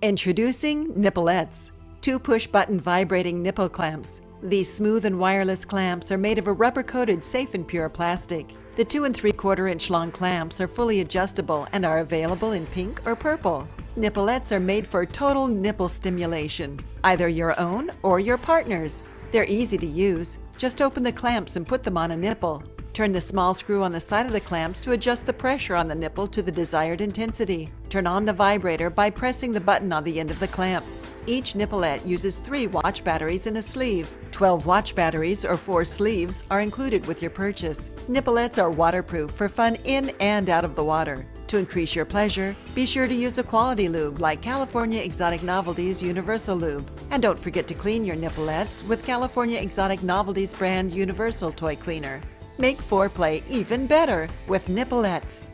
Introducing Nipplettes, 2 push-button vibrating nipple clamps. These smooth and wireless clamps are made of a rubber-coated safe and pure plastic. The 2 3/4-inch long clamps are fully adjustable and are available in pink or purple. Nipplettes are made for total nipple stimulation, either your own or your partner's. They're easy to use. Just open the clamps and put them on a nipple. Turn the small screw on the side of the clamps to adjust the pressure on the nipple to the desired intensity. Turn on the vibrator by pressing the button on the end of the clamp. Each nipplet uses 3 watch batteries in a sleeve. 12 watch batteries or 4 sleeves are included with your purchase. Nipplettes are waterproof for fun in and out of the water. To increase your pleasure, be sure to use a quality lube like California Exotic Novelties Universal Lube. And don't forget to clean your nipplettes with California Exotic Novelties brand Universal Toy Cleaner. Make foreplay even better with Nipplettes.